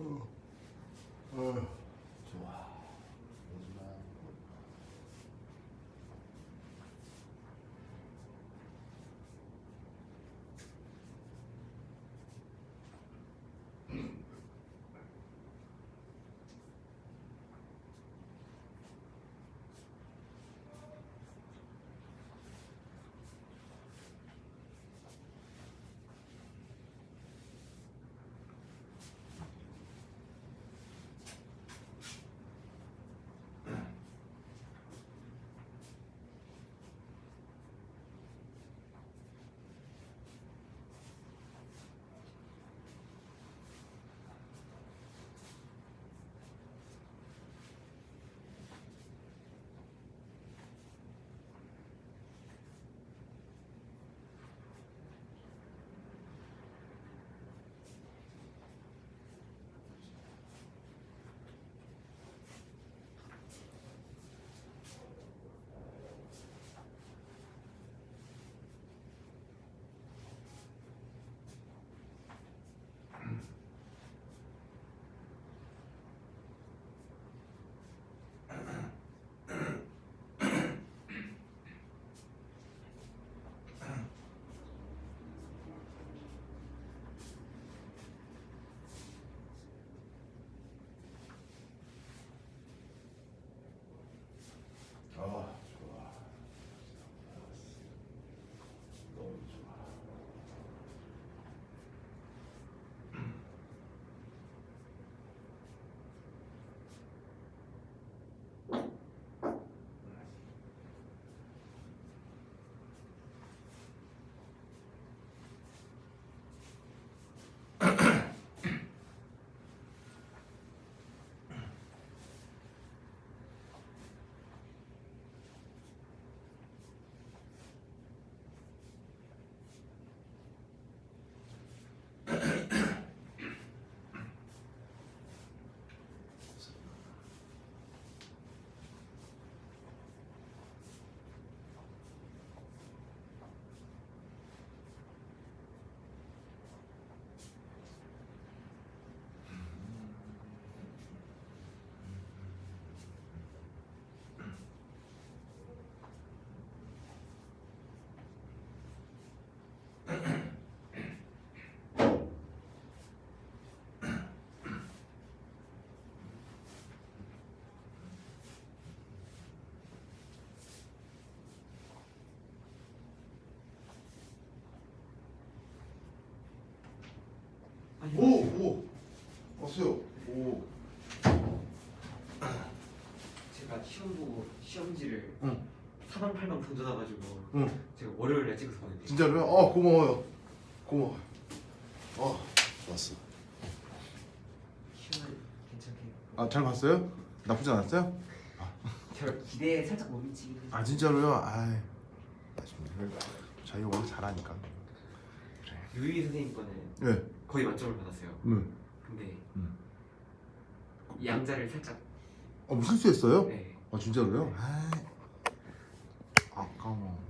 좋아. 좋아. 너무 좋아. 오! 왔어요. 오. 제가 시험 보고 시험지를 응. 사방팔방 던져놔가지고 응. 제가 월요일에 찍어서 보냈대요. 진짜로요? 고마워요. 고마워요. 좋았어. 시험을 괜찮게. 잘 봤어요? 나쁘지 않았어요? 저 기대에 살짝 못 미치긴 했어요. 진짜로요? 아쉽네. 자기가 원래 잘하니까. 그래. 유희 선생님 거는 네. 거의 만점을 받았어요. 근데 이 양자를 살짝 뭐 실수했어요? 네. 진짜로요? 아까워.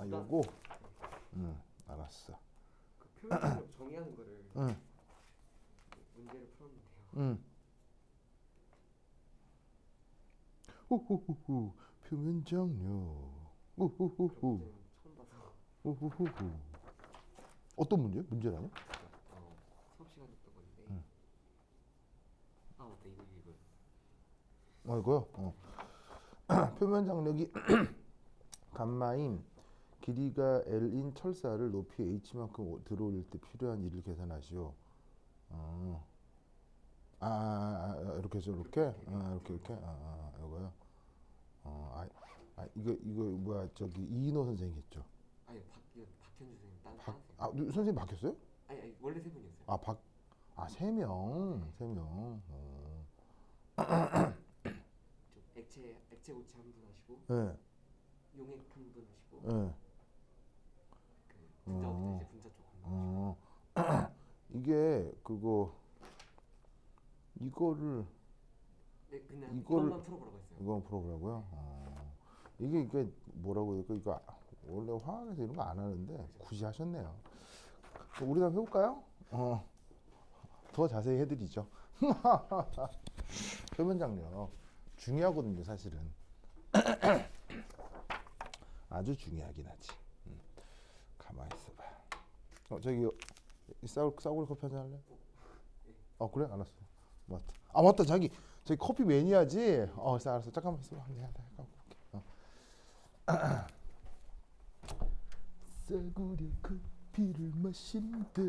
요거? 알았어. 그 표현 정의하는 거를 문제를 풀었는데요. 후후후후. 표면 정료. 후후후후. 처음 봐서 후후후후. 어떤 문제? 문제라뇨? 수업 시간에 했던 건데. 아 맞다, 이거 이거요. 표면 장력이 감마임 길이가 L인 철사를 높이 H만큼 들어올릴 때 필요한 일을 계산하시오. 이렇게 해서 이렇게 이렇게 이거요. 이거 뭐야 저기 이인호 선생님 했죠. 아니 박현주 선생님 선생님 바뀌었어요? 아니 원래 세 분이었어요. 세 명. 좀 액체 고체 한 분 하시고 네. 용액 한 분 하시고 네. 그 분자 어떻게 이제 분자 쪽 한 분 하시고. 이게 그거 이거를 네 그냥 이거를- 이것만 풀어보라고 했어요. 이거 풀어보라고요. 이게 뭐라고 해야 될까? 이거 원래 화학에서 이런 거 안 하는데 굳이 하셨네요. 우리도 한번 해볼까요? 더 자세히 해드리죠. 표면 장력 중요하거든요, 사실은. 아주 중요하긴 하지. 가만히 있어봐. 저기 싸구려 커피 한잔 할래? 그래? 알았어. 맞다. 저기 커피 매니아지. 알았어. 잠깐만 있어봐. 내가 싸구려 커피를 마신대.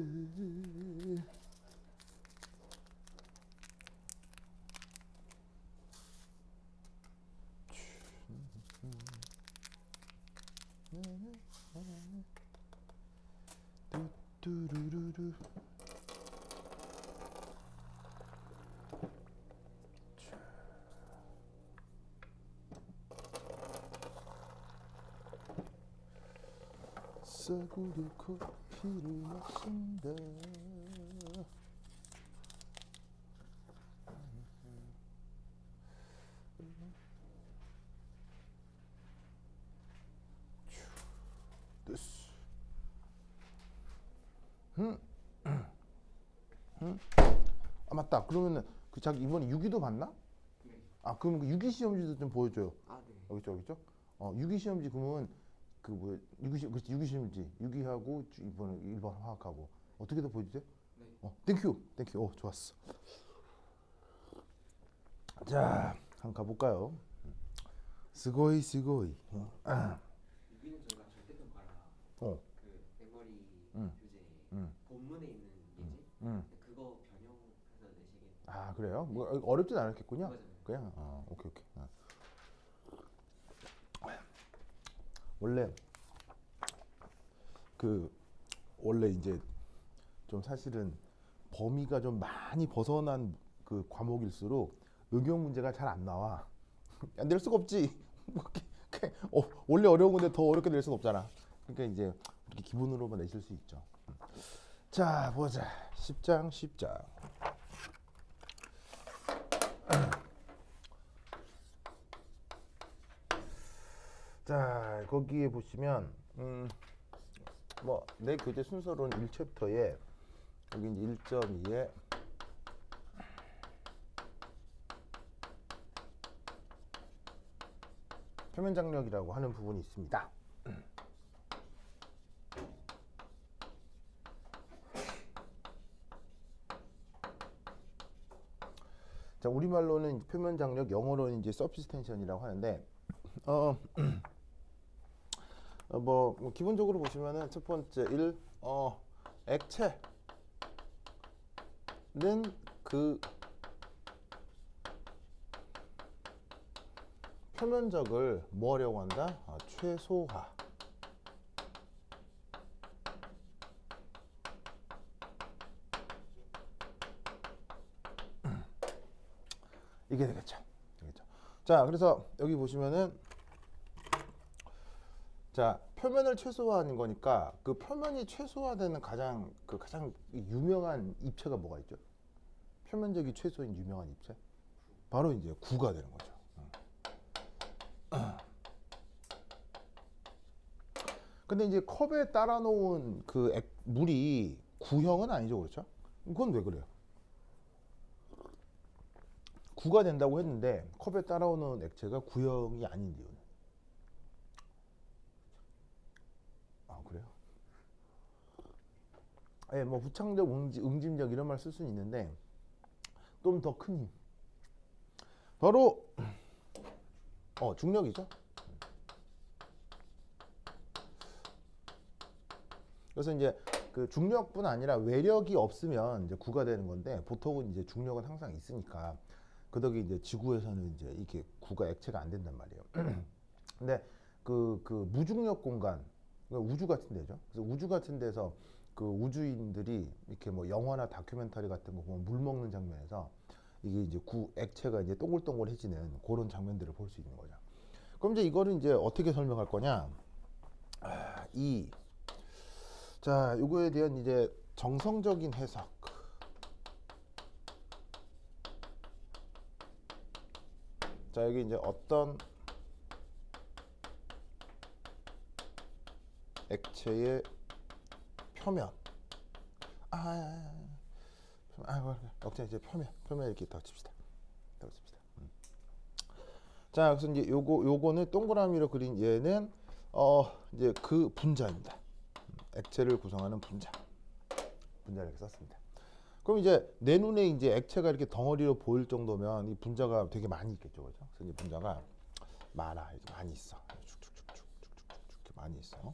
뚜루루루. 싸구려 커피를 마신다. 됐어. 맞다. 그러면은 그 자기 이번에 유기도 봤나? 네. 그럼 그 유기 시험지도 좀 보여줘요. 네. 여기 있죠? 유기 시험지 그러면 그 뭐 유기 시험지 유기하고 이번에 일반 화학하고 어떻게 더 보여주세요? 네. 땡큐. 좋았어. 자, 한번 가볼까요? 스고이. 유기는 저희가 절대평가라 어. 그 메모리 응. 교재 본문에 있는 예제 그거 변형해서 내시게. 그래요? 뭐 어렵진 않았겠군요. 맞아요. 그냥 오케이. 원래 이제 좀 사실은 범위가 좀 많이 벗어난 그 과목일수록 응용 문제가 잘 안 나와. 낼 수가 없지. 원래 어려운 건데 더 어렵게 낼 수가 없잖아. 그러니까 이제 이렇게 기본으로만 내실 수 있죠. 자, 보자. 10장. 자, 거기에 보시면 뭐 내 교재 순서로는 1챕터에 여기 이제 1.2에 표면 장력이라고 하는 부분이 있습니다. 자, 우리말로는 표면 장력, 영어로는 이제 서피스텐션이라고 하는데 뭐 기본적으로 보시면은 첫 번째 액체는 그 표면적을 뭐 하려고 한다? 최소화. 이게 되겠죠. 자, 그래서 여기 보시면은 자, 표면을 최소화하는 거니까 그 표면이 최소화되는 가장 유명한 입체가 뭐가 있죠? 표면적이 최소인 유명한 입체? 바로 이제 구가 되는 거죠. 근데 이제 컵에 따라 놓은 그 물이 구형은 아니죠, 그렇죠? 그건 왜 그래요? 구가 된다고 했는데 컵에 따라오는 액체가 구형이 아닌 이유는? 그래요? 뭐 부착력, 응집력 이런 말 쓸 수는 있는데 좀 더 큰 힘. 바로 중력이죠. 그래서 이제 그 중력뿐 아니라 외력이 없으면 이제 구가 되는 건데, 보통은 이제 중력은 항상 있으니까 그 덕에 이제 지구에서는 이제 이렇게 구가 액체가 안 된단 말이에요. 근데 그 무중력 공간, 그러니까 우주 같은 데죠. 그래서 우주 같은 데서 그 우주인들이 이렇게 뭐 영화나 다큐멘터리 같은 거 보면 물 먹는 장면에서 이게 이제 액체가 이제 동글동글해지는 그런 장면들을 볼 수 있는 거죠. 그럼 이제 이거를 이제 어떻게 설명할 거냐? 자, 이거에 대한 이제 정성적인 해석. 자, 여기 이제 어떤 액체의 표면. 역시 이제 표면 이렇게 더 칩시다. 자, 그래서 이제 요거는 동그라미로 그린 얘는 이제 그 분자입니다. 액체를 구성하는 분자. 분자를 이렇게 썼습니다. 그럼 이제 내 눈에 이제 액체가 이렇게 덩어리로 보일 정도면 이 분자가 되게 많이 있겠죠, 그죠? 그래서 이제 분자가 많아, 이렇게 많이 있어. 쭉쭉쭉쭉쭉쭉 이렇게 많이 있어.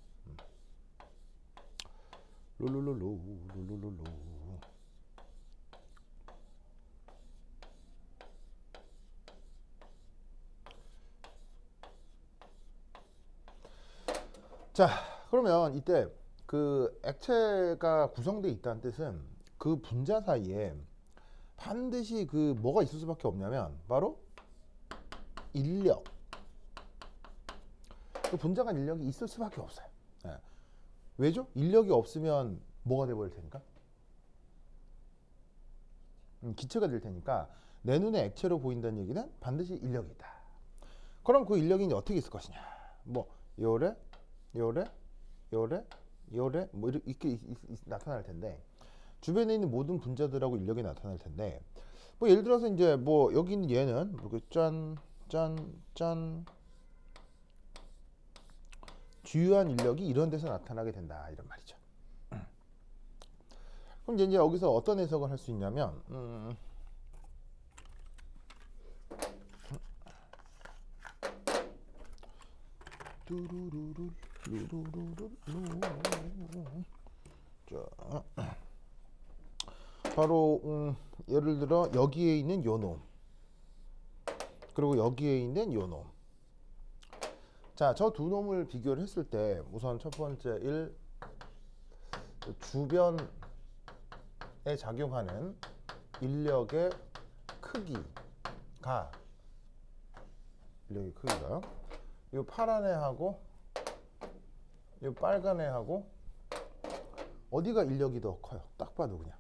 룰루룰루. 자, 그러면 이때 그 액체가 구성되어 있다는 뜻은 그 분자 사이에 반드시 그 뭐가 있을 수밖에 없냐면 바로 인력. 그 분자 간 인력이 있을 수밖에 없어요. 예. 왜죠? 인력이 없으면 뭐가 돼버릴 테니까? 기체가 될 테니까 내 눈에 액체로 보인다는 얘기는 반드시 인력이 있다. 그럼 그 인력이 이제 어떻게 있을 것이냐? 뭐 요래 뭐 이렇게 나타날 텐데, 주변에 있는 모든 분자들하고 인력이 나타날 텐데, 뭐 예를 들어서 이제 뭐 여기 있는 얘는 이렇게 짠 주요한 인력이 이런 데서 나타나게 된다, 이런 말이죠. 그럼 이제 여기서 어떤 해석을 할 수 있냐면 자, 바로 예를 들어 여기에 있는 요 놈, 그리고 여기에 있는 요 놈. 자, 저 두 놈을 비교를 했을 때 우선 첫 번째 주변에 작용하는 인력의 크기가 이 파란 애하고 이 빨간 애하고 어디가 인력이 더 커요? 딱 봐도 그냥.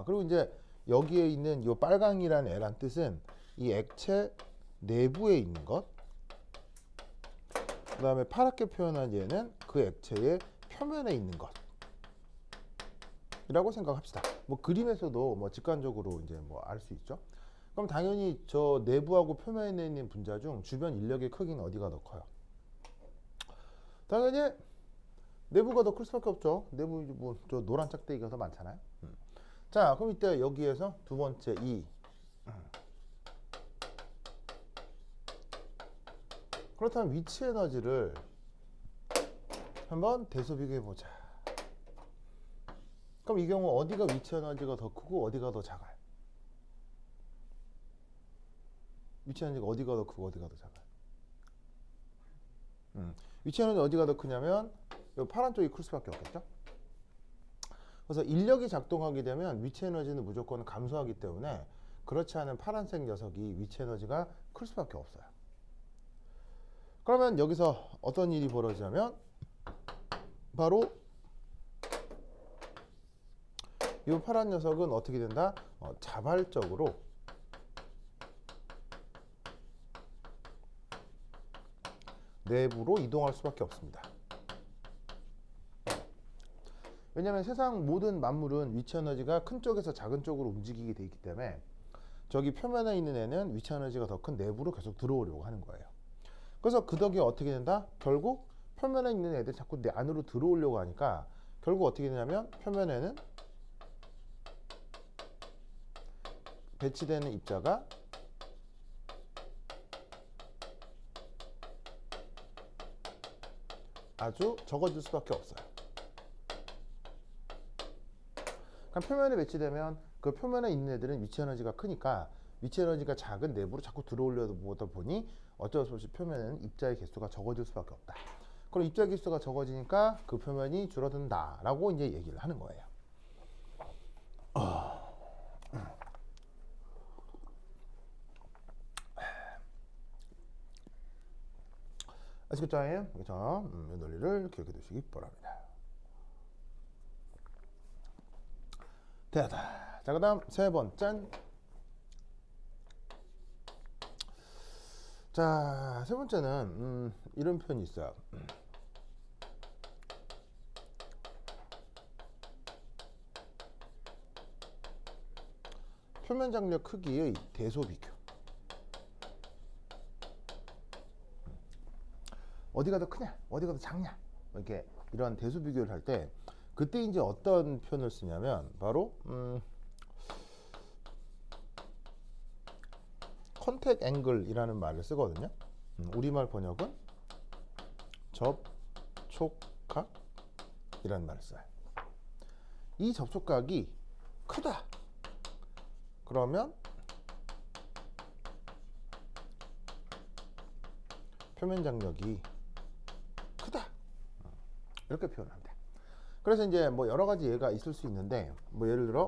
그리고 이제 여기에 있는 이 빨강이라는 애란 뜻은 이 액체 내부에 있는 것, 그 다음에 파랗게 표현한 얘는 그 액체의 표면에 있는 것 이라고 생각합시다. 뭐 그림에서도 뭐 직관적으로 이제 뭐 알 수 있죠. 그럼 당연히 저 내부하고 표면에 있는 분자 중 주변 인력의 크기는 어디가 더 커요? 당연히 내부가 더 클 수밖에 없죠. 내부 뭐 저 노란 짝대기가 더 많잖아요. 자, 그럼 이때 여기에서 두 번째 그렇다면 위치 에너지를 한번 대소 비교해 보자. 그럼 이 경우 어디가 위치 에너지가 더 크고 어디가 더 작아요? 위치 에너지가 어디가 더 크고 어디가 더 작아요? 위치 에너지 어디가 더 크냐면 이 파란 쪽이 클 수밖에 없겠죠. 그래서 인력이 작동하게 되면 위치 에너지는 무조건 감소하기 때문에 그렇지 않은 파란색 녀석이 위치 에너지가 클 수밖에 없어요. 그러면 여기서 어떤 일이 벌어지냐면 바로 이 파란 녀석은 어떻게 된다? 자발적으로 내부로 이동할 수밖에 없습니다. 왜냐하면 세상 모든 만물은 위치 에너지가 큰 쪽에서 작은 쪽으로 움직이게 돼 있기 때문에 저기 표면에 있는 애는 위치 에너지가 더 큰 내부로 계속 들어오려고 하는 거예요. 그래서 그 덕에 어떻게 된다? 결국 표면에 있는 애들이 자꾸 내 안으로 들어오려고 하니까 결국 어떻게 되냐면 표면에는 배치되는 입자가 아주 적어질 수밖에 없어요. 그럼 표면에 배치되면 그 표면에 있는 애들은 위치 에너지가 크니까 위치 에너지가 작은 내부로 자꾸 들어오려다 보니 어쩔 수 없이 표면에는 입자의 개수가 적어질 수밖에 없다. 그럼 입자 개수가 적어지니까 그 표면이 줄어든다라고 이제 얘기를 하는 거예요. 아시겠죠? 그래서 이 논리를 기억해 두시기 바랍니다. 대하다. 자, 그다음 세 번째. 자, 세 번째는 이런 표현이 있어요. 표면 장력 크기의 대소 비교. 어디가 더 크냐, 어디가 더 작냐, 이렇게 이런 대소 비교를 할 때 그때 이제 어떤 표현을 쓰냐면 바로 컨택 앵글이라는 말을 쓰거든요. 우리말 번역은 접촉각이라는 말을 써요. 이 접촉각이 크다. 그러면 표면 장력이 크다. 이렇게 표현합니다. 그래서 이제 뭐 여러 가지 예가 있을 수 있는데 뭐 예를 들어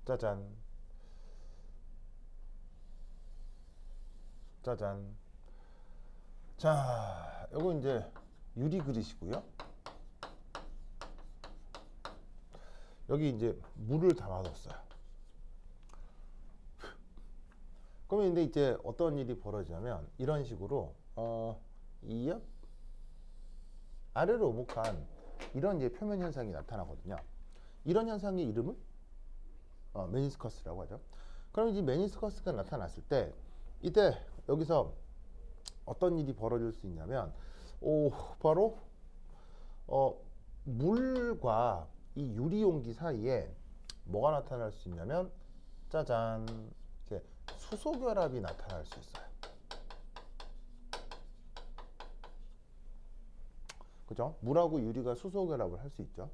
짜잔, 짜잔. 자, 요거 이제 유리 그릇이고요. 여기 이제 물을 담아뒀어요. 그러면 근데 이제 어떤 일이 벌어지냐면 이런 식으로 이 옆 아래로 오목한 이런 이제 표면 현상이 나타나거든요. 이런 현상의 이름을 메니스커스라고 하죠. 그럼 이제 메니스커스가 나타났을 때 이때 여기서 어떤 일이 벌어질 수 있냐면 바로 물과 이 유리 용기 사이에 뭐가 나타날 수 있냐면 짜잔, 이렇게 수소 결합이 나타날 수 있어요. 그죠? 물하고 유리가 수소 결합을 할 수 있죠.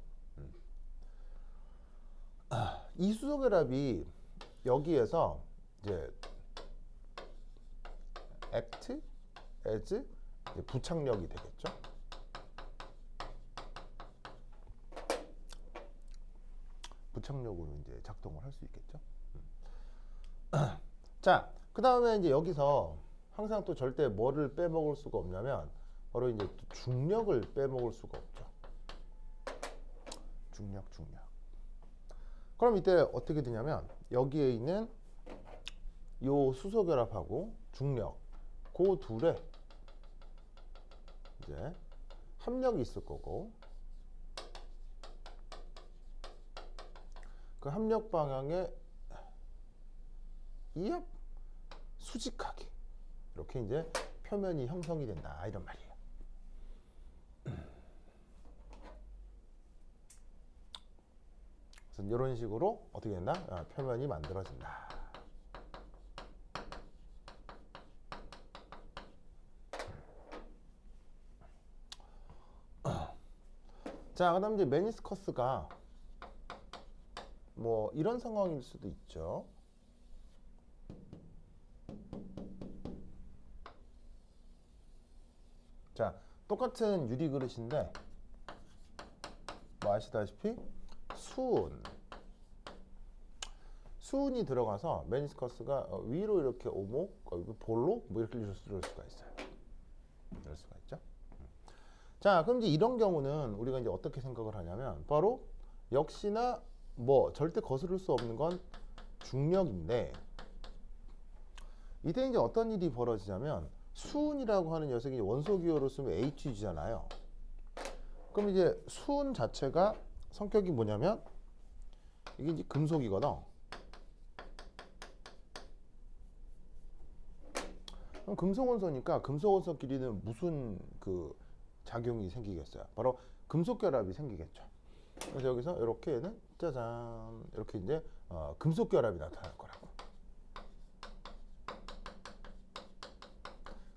이 수소 결합이 여기에서 이제 act as 부착력이 되겠죠. 부착력으로 이제 작동을 할 수 있겠죠. 자, 그 다음에 이제 여기서 항상 또 절대 뭐를 빼먹을 수가 없냐면 바로 이제 또 중력을 빼먹을 수가 없죠. 중력. 그럼 이때 어떻게 되냐면 여기에 있는 요 수소 결합하고 중력, 그 둘에 이제 합력이 있을 거고 그 합력 방향에 이압 수직하게 이렇게 이제 표면이 형성이 된다 이런 말이에요. 그래서 이런 식으로 어떻게 된다? 표면이 만들어진다. 자, 그다음 이제 메니스커스가 뭐 이런 상황일 수도 있죠. 자, 똑같은 유리 그릇인데 뭐 아시다시피 수은이 들어가서 메니스커스가 위로 이렇게 오목, 볼록 뭐 이렇게 이럴 수가 있어요. 이럴 수가 있죠. 자, 그럼 이제 이런 경우는 우리가 이제 어떻게 생각을 하냐면 바로 역시나 뭐 절대 거스를 수 없는 건 중력인데 이때 이제 어떤 일이 벌어지냐면 수은이라고 하는 녀석이 원소 기호로 쓰면 Hg잖아요. 그럼 이제 수은 자체가 성격이 뭐냐면 이게 이제 금속이거든. 그럼 금속 원소니까 금속 원소끼리는 무슨 그 작용이 생기겠어요? 바로 금속 결합이 생기겠죠. 그래서 여기서 이렇게는 짜잔 이렇게 이제 금속 결합이 나타날 거라고.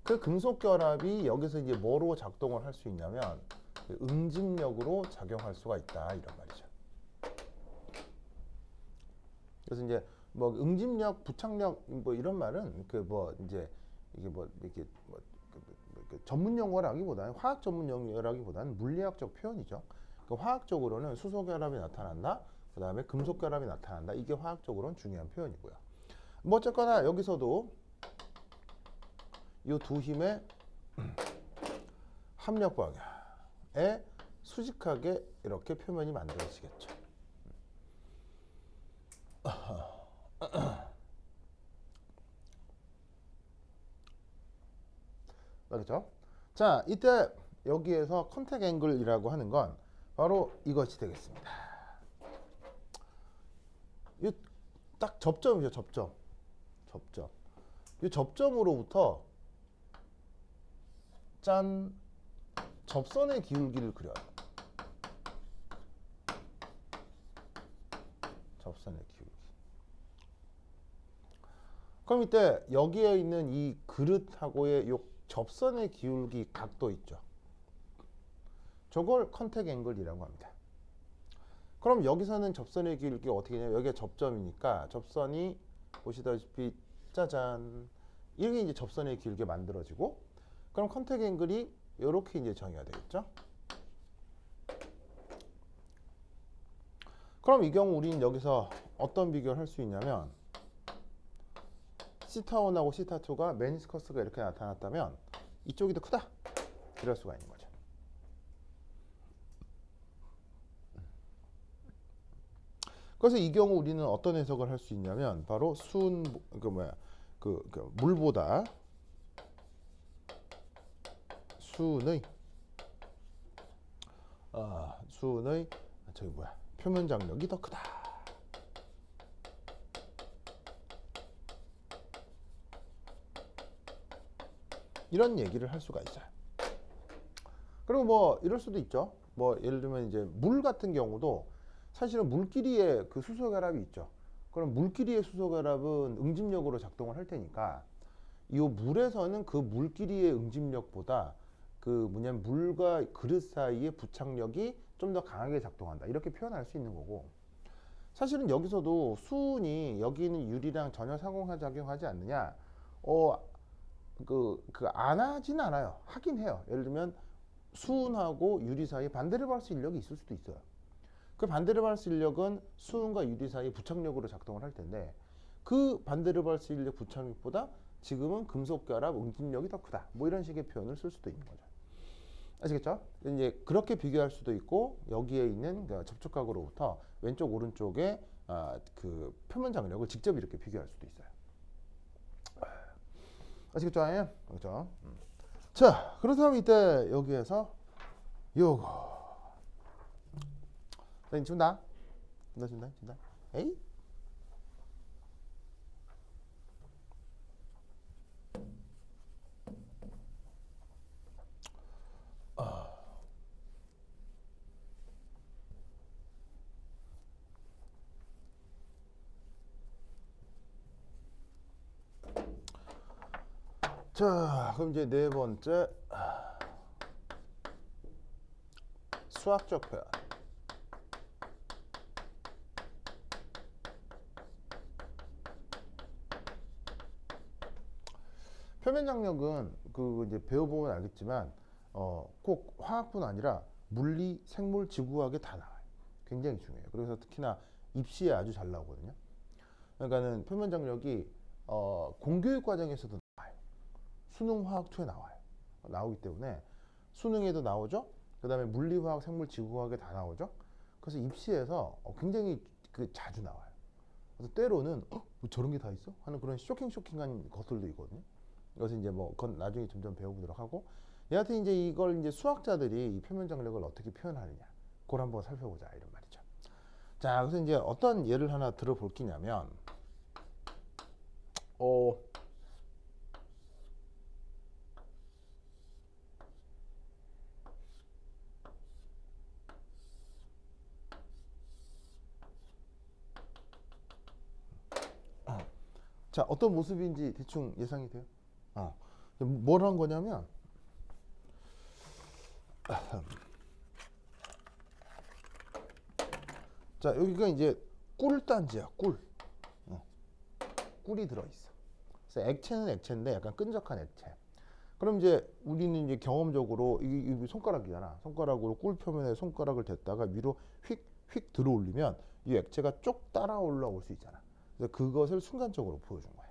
그 금속 결합이 여기서 이제 뭐로 작동을 할 수 있냐면 응집력으로 작용할 수가 있다 이런 말이죠. 그래서 이제 뭐 응집력, 부착력 뭐 이런 말은 그 뭐 이제 이게 뭐 이렇게 뭐 그 전문 용어라기보다는 화학 전문 용어라기보다는 물리학적 표현이죠. 그 화학적으로는 수소 결합이 나타난다. 그다음에 금속 결합이 나타난다. 이게 화학적으로는 중요한 표현이고요. 뭐 어쨌거나 여기서도 이 두 힘의 합력 방향에 수직하게 이렇게 표면이 만들어지겠죠. 그렇죠? 자, 이때 여기에서 컨택 앵글이라고 하는 건 바로 이것이 되겠습니다. 이 딱 접점이죠, 접점. 접점. 이 접점으로부터 짠 접선의 기울기를 그려요. 접선의 기울기. 그럼 이때 여기에 있는 이 그릇하고의 요 접선의 기울기 각도 있죠. 저걸 컨택 앵글이라고 합니다. 그럼 여기서는 접선의 기울기가 어떻게 되냐면 여기가 접점이니까 접선이 보시다시피 짜잔 이렇게 이제 접선의 기울기가 만들어지고 그럼 컨택 앵글이 이렇게 이제 정의가 되겠죠. 그럼 이 경우 우리는 여기서 어떤 비교를 할 수 있냐면 시타1하고 시타2가 메니스커스가 이렇게 나타났다면 이쪽이 더 크다 이럴 수가 있는 거죠. 그래서 이 경우 우리는 어떤 해석을 할 수 있냐면 바로 물보다 수은의 표면 장력이 더 크다. 이런 얘기를 할 수가 있어요. 그리고 뭐 이럴 수도 있죠. 뭐 예를 들면 이제 물 같은 경우도 사실은 물끼리의 그 수소 결합이 있죠. 그럼 물끼리의 수소 결합은 응집력으로 작동을 할 테니까 이 물에서는 그 물끼리의 응집력보다 그 뭐냐면 물과 그릇 사이의 부착력이 좀 더 강하게 작동한다. 이렇게 표현할 수 있는 거고 사실은 여기서도 수은이 여기 있는 유리랑 전혀 상호작용하지 않느냐? 안 하진 않아요. 하긴 해요. 예를 들면 수은하고 유리 사이에 반데르발스 인력이 있을 수도 있어요. 그 반데르발스 인력은 수은과 유리 사이에 부착력으로 작동을 할 텐데 그 반데르발스 인력 부착력보다 지금은 금속 결합 응집력이 더 크다. 뭐 이런 식의 표현을 쓸 수도 있는 거죠. 아시겠죠? 이제 그렇게 비교할 수도 있고 여기에 있는 그 접촉각으로부터 왼쪽 오른쪽에 그 표면 장력을 직접 이렇게 비교할 수도 있어요. 아시겠죠? 그렇죠? 자, 그렇다면 이때 여기에서 요거 준다. 에이? 자, 그럼 이제 네 번째 수학적 표현. 표면 장력은 그 이제 배워보면 알겠지만 꼭 화학뿐 아니라 물리, 생물, 지구학에 다 나와요. 굉장히 중요해요. 그래서 특히나 입시에 아주 잘 나오거든요. 그러니까는 표면 장력이 공교육 과정에서도 나와요. 수능 화학 2에 나오기 때문에 수능에도 나오죠. 그 다음에 물리, 화학, 생물, 지구학에 다 나오죠. 그래서 입시에서 굉장히 자주 나와요. 그래서 때로는 뭐 저런 게 다 있어? 하는 그런 쇼킹한 것들도 있거든요. 이것은 이제 뭐 그건 나중에 점점 배워보도록 하고 여하튼 이제 이걸 이제 수학자들이 이 표면 장력을 어떻게 표현하느냐 그걸 한번 살펴보자 이런 말이죠. 자, 그래서 이제 어떤 예를 하나 들어볼 끼냐면 자, 어떤 모습인지 대충 예상이 돼요? 뭘 한 거냐면 자 여기가 이제 꿀단지야 꿀. 꿀이 들어있어. 그래서 액체는 액체인데 약간 끈적한 액체. 그럼 이제 우리는 이제 경험적으로 이 손가락이잖아. 손가락으로 꿀 표면에 손가락을 댔다가 위로 휙휙 들어 올리면 이 액체가 쭉 따라 올라올 수 있잖아. 그래서 그것을 순간적으로 보여준 거야.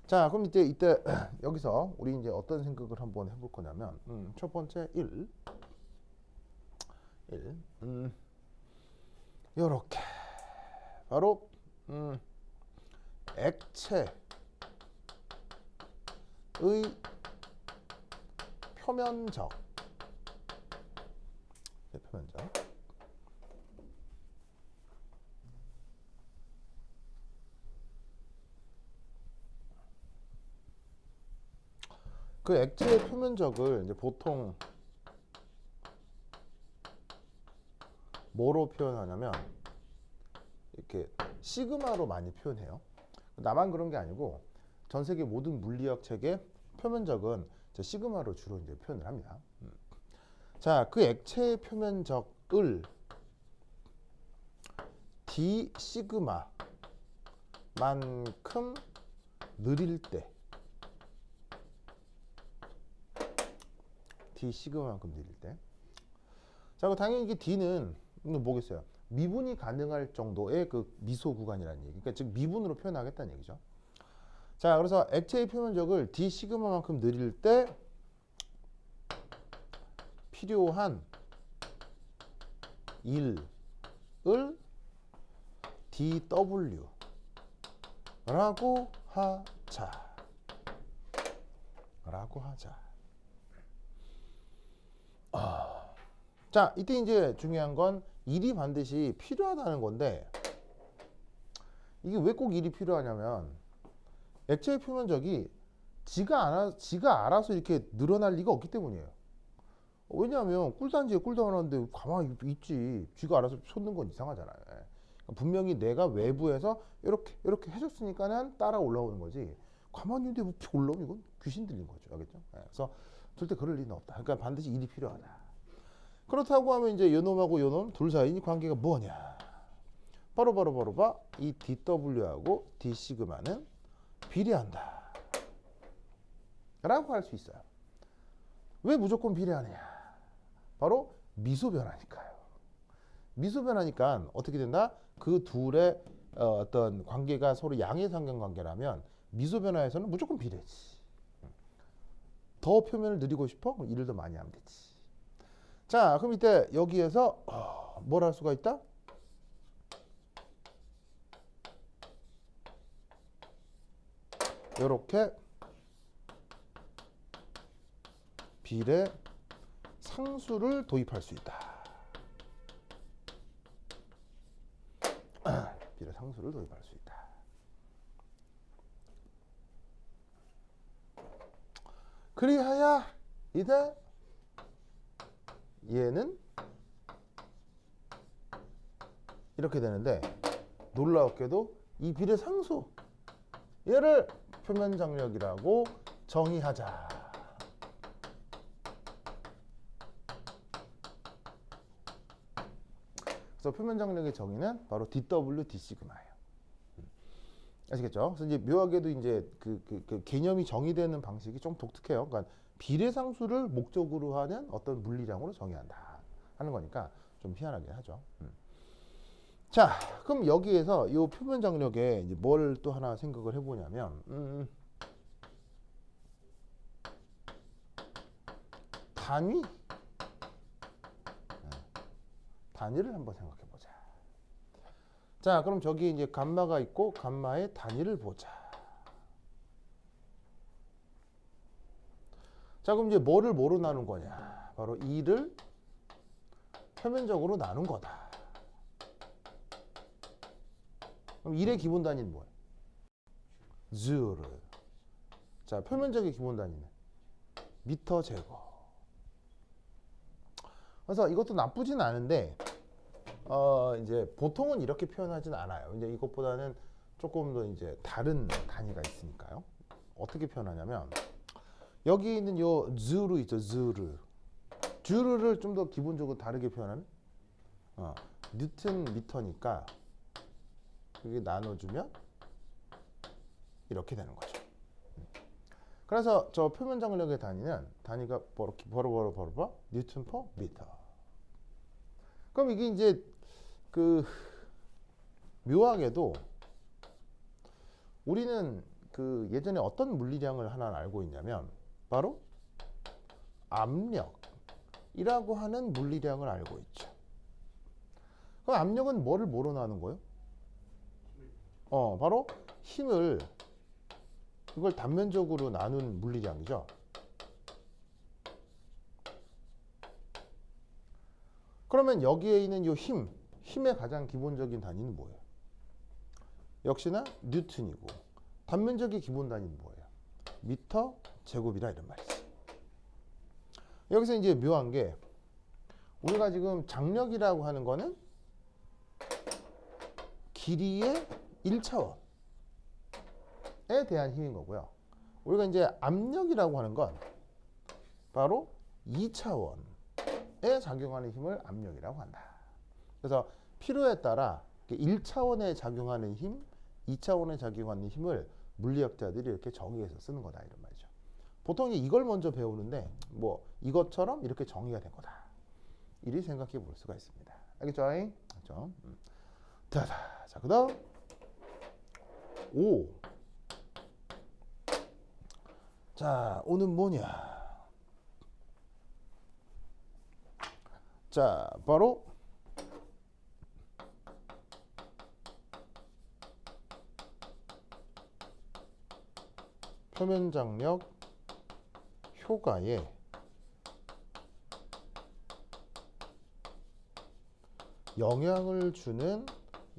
자, 그럼 이때 여기서 우리 이제 어떤 생각을 한번 해볼 거냐면 첫 번째 1 요렇게 바로 액체의 표면적 그 액체의 표면적을 이제 보통 뭐로 표현하냐면 이렇게 시그마로 많이 표현해요. 나만 그런 게 아니고 전 세계 모든 물리학 책의 표면적은 시그마로 주로 이제 표현을 합니다. 자, 그 액체의 표면적을 d 시그마만큼 느릴 때, d 시그마만큼 느릴 때. 자, 당연히 이게 d는 뭐겠어요? 미분이 가능할 정도의 그 미소 구간이라는 얘기. 그러니까 즉 미분으로 표현하겠다는 얘기죠. 자, 그래서 액체의 표면적을 d 시그마만큼 느릴 때 필요한 1을 dw라고 하자. 자, 이때 이제 중요한 건 1이 반드시 필요하다는 건데 이게 왜 꼭 1이 필요하냐면 액체의 표면적이 지가 알아서 이렇게 늘어날 리가 없기 때문이에요. 왜냐하면 꿀단지에 꿀도 하나인데 가만히 있지. 쥐가 알아서 솟는 건 이상하잖아요. 분명히 내가 외부에서 이렇게 해줬으니까는 따라 올라오는 거지. 가만히 있는데 뭐 올라오면 이건 귀신 들린 거죠. 알겠죠? 그래서 절대 그럴 리는 없다. 그러니까 반드시 일이 필요하다. 그렇다고 하면 이제 요놈하고 요놈 둘 사이 관계가 뭐냐? 바로 봐. 이 dw하고 d 시그마는 비례한다. 라고 할 수 있어요. 왜 무조건 비례하느냐? 바로 미소 변화니까요. 미소 변화니까 어떻게 된다? 그 둘의 어떤 관계가 서로 양해상관 관계라면 미소 변화에서는 무조건 비례지. 더 표면을 늘리고 싶어? 일을 더 많이 하면 되지. 자, 그럼 이때 여기에서 뭘 할 수가 있다? 이렇게 비례 상수를 도입할 수 있다. 비례 상수를 도입할 수 있다. 그리하여 이제 얘는 이렇게 되는데 놀라웠게도 이 비례 상수 얘를 표면 장력이라고 정의하자. 그래서 표면 장력의 정의는 바로 dw d 시그마예요. 아시겠죠? 그래서 이제 묘하게도 이제 그 개념이 정의되는 방식이 좀 독특해요. 그러니까 비례상수를 목적으로 하는 어떤 물리량으로 정의한다 하는 거니까 좀 희한하긴 하죠. 자, 그럼 여기에서 이 표면 장력에 이제 뭘 또 하나 생각을 해보냐면 단위를 한번 생각해 보자. 자, 그럼 저기 이제 감마가 있고 감마의 단위를 보자. 자, 그럼 이제 뭐로 나눈 거냐? 바로 2를 표면적으로 나눈 거다. 그럼 1의 기본 단위는 뭐예요? 주르. 자, 표면적의 기본 단위는 미터 제곱. 그래서 이것도 나쁘진 않은데 이제 보통은 이렇게 표현하진 않아요. 이제 이것보다는 조금 더 이제 다른 단위가 있으니까요. 어떻게 표현하냐면 여기 있는 요 즈루 있죠. 즈루를 좀 더 기본적으로 다르게 표현하는 뉴턴 미터니까 그게 나눠주면 이렇게 되는 거죠. 그래서 저 표면 장력의 단위는 단위가 버러 뉴턴 퍼 미터. 그럼 이게 이제 그 묘하게도 우리는 그 예전에 어떤 물리량을 하나 알고 있냐면 바로 압력이라고 하는 물리량을 알고 있죠. 그럼 압력은 뭐를 뭐로 나누는 거예요? 바로 힘을 그걸 단면적으로 나눈 물리량이죠. 그러면 여기에 있는 이 힘의 가장 기본적인 단위는 뭐예요? 역시나 뉴턴이고 단면적인 기본 단위는 뭐예요? 미터 제곱이라 이런 말이지. 여기서 이제 묘한 게 우리가 지금 장력이라고 하는 거는 길이의 1차원에 대한 힘인 거고요. 우리가 이제 압력이라고 하는 건 바로 2차원에 작용하는 힘을 압력이라고 한다. 그래서 필요에 따라 1차원에 작용하는 힘, 2차원에 작용하는 힘을 물리학자들이 이렇게 정의해서 쓰는 거다 이런 말이죠. 보통 이걸 먼저 배우는데 뭐 이것처럼 이렇게 정의가 된 거다. 이리 생각해 볼 수가 있습니다. 알겠죠? 알죠? 자, 그다음 5. 자, 5는 뭐냐? 자, 바로 표면 장력 효과에 영향을 주는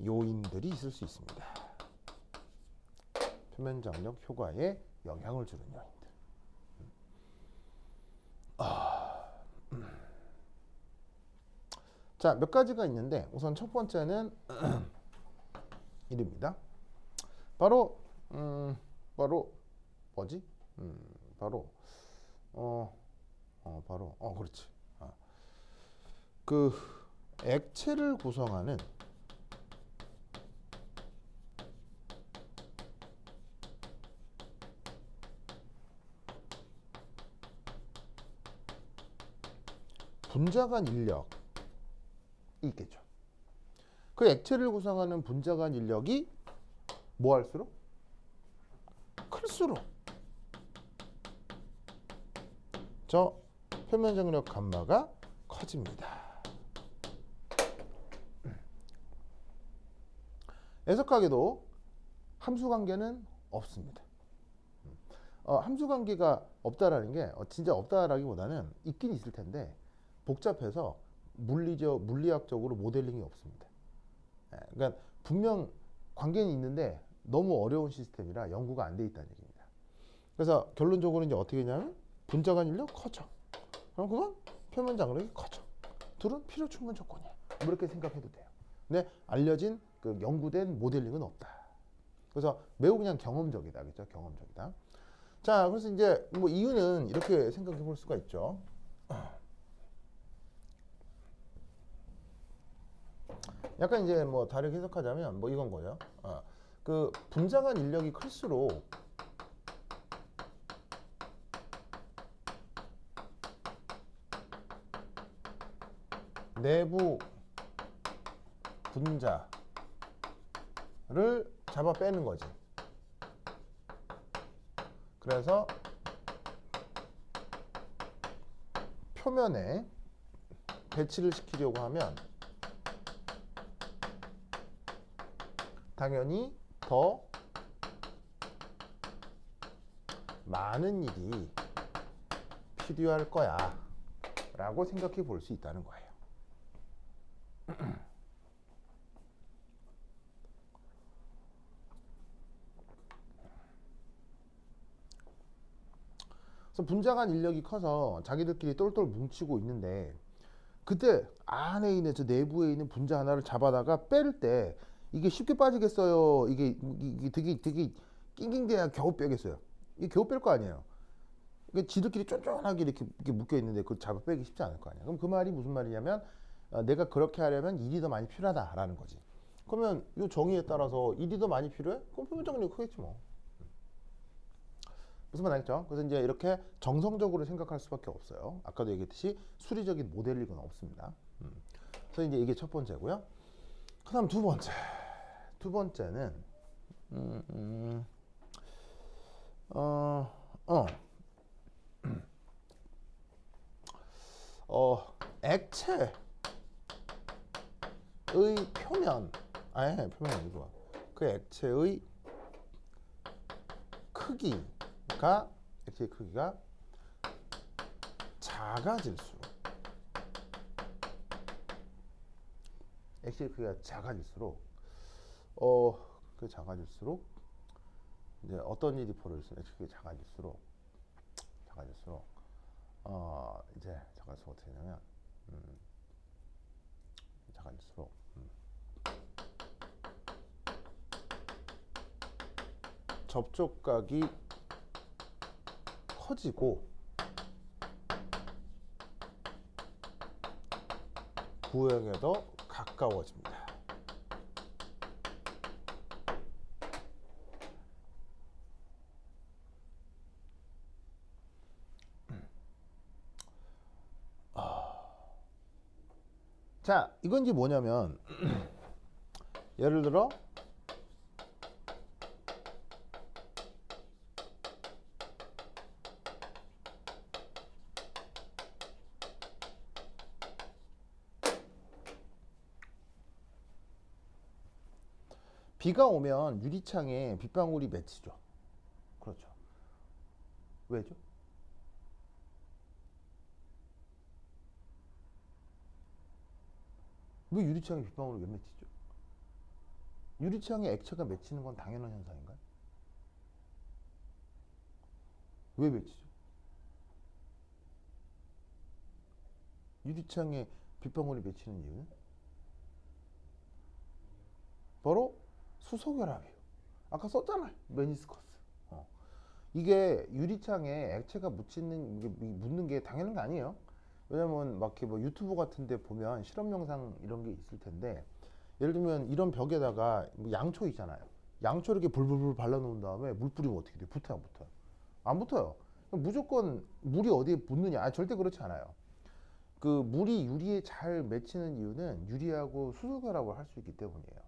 요인들이 있을 수 있습니다. 표면 장력 효과에 영향을 주는 요인들. 자, 몇 가지가 있는데 우선 첫 번째는 이릅니다. 바로 뭐지? 그렇지. 그 액체를 구성하는 분자간 인력이 있겠죠. 그 액체를 구성하는 분자간 인력이 뭐 할수록? 클수록 저 표면 장력 감마가 커집니다. 애석하게도 함수 관계는 없습니다. 함수 관계가 없다라는 게 진짜 없다라기보다는 있긴 있을 텐데 복잡해서 물리학적으로 모델링이 없습니다. 그러니까 분명 관계는 있는데 너무 어려운 시스템이라 연구가 안 돼 있다는 얘기입니다. 그래서 결론적으로 이제 어떻게 하냐면 분자간 인력 커져. 그럼 그건 표면 장력이 커져. 둘은 필요 충분 조건이야. 뭐 이렇게 생각해도 돼요. 근데 알려진 그 연구된 모델링은 없다. 그래서 매우 그냥 경험적이다. 그죠? 경험적이다. 자, 그래서 이제 뭐 이유는 이렇게 생각해 볼 수가 있죠. 약간 이제 뭐 다르게 해석하자면 뭐 이건 거예요. 그 분자간 인력이 클수록 내부 분자를 잡아 빼는 거지. 그래서 표면에 배치를 시키려고 하면 당연히 더 많은 일이 필요할 거야 라고 생각해 볼 수 있다는 거예요. 그래서 분자간 인력이 커서 자기들끼리 똘똘 뭉치고 있는데 그때 안에 있는 저 내부에 있는 분자 하나를 잡아다가 뺄 때 이게 쉽게 빠지겠어요? 이게 되게 낑낑대야 겨우 빼겠어요? 이게 겨우 뺄 거 아니에요? 그러니까 지들끼리 쫀쫀하게 이렇게 묶여 있는데 그걸 잡아 빼기 쉽지 않을 거 아니야. 그럼 그 말이 무슨 말이냐면 내가 그렇게 하려면 일이 더 많이 필요하다라는 거지. 그러면 이 정의에 따라서 일이 더 많이 필요해? 그럼 표면 정리가 크겠지 뭐. 무슨 말 알겠죠? 그래서 이제 이렇게 정성적으로 생각할 수밖에 없어요. 아까도 얘기했듯이 수리적인 모델링은 없습니다. 그래서 이제 이게 첫 번째고요. 그다음 두 번째. 두 번째는 어, 어, 액체의 표면, 표면이 아니고 그 액체의 크기가 액체의 크기가 작아질수록 액체의 크기가 작아질수록 그 작아질수록 이제 어떤 일이 벌어질수록 액체 크기가 작아질수록 이제 작아질수록 어떻게 되냐면 작아질수록 접촉각이 커지고 구형에 더 가까워집니다. 자, 이건 이제 뭐냐면 예를 들어 비가 오면 유리창에 빗방울이 맺히죠. 그렇죠. 왜죠? 왜 유리창에 빗방울이 왜 맺히죠? 유리창에 액체가 맺히는 건 당연한 현상인가요? 왜 맺히죠? 유리창에 빗방울이 맺히는 이유는 바로 수소결합이에요. 아까 썼잖아요. 메니스커스. 이게 유리창에 액체가 묻는 게 당연한 게 아니에요. 왜냐면 막 이렇게 뭐 유튜브 같은 데 보면 실험 영상 이런 게 있을 텐데 예를 들면 이런 벽에다가 뭐 양초 있잖아요. 양초 이렇게 불불불 발라놓은 다음에 물 뿌리면 어떻게 돼요? 붙어요, 안 붙어요? 안 붙어요. 무조건 물이 어디에 붙느냐? 절대 그렇지 않아요. 그 물이 유리에 잘 맺히는 이유는 유리하고 수소결합을 할 수 있기 때문이에요.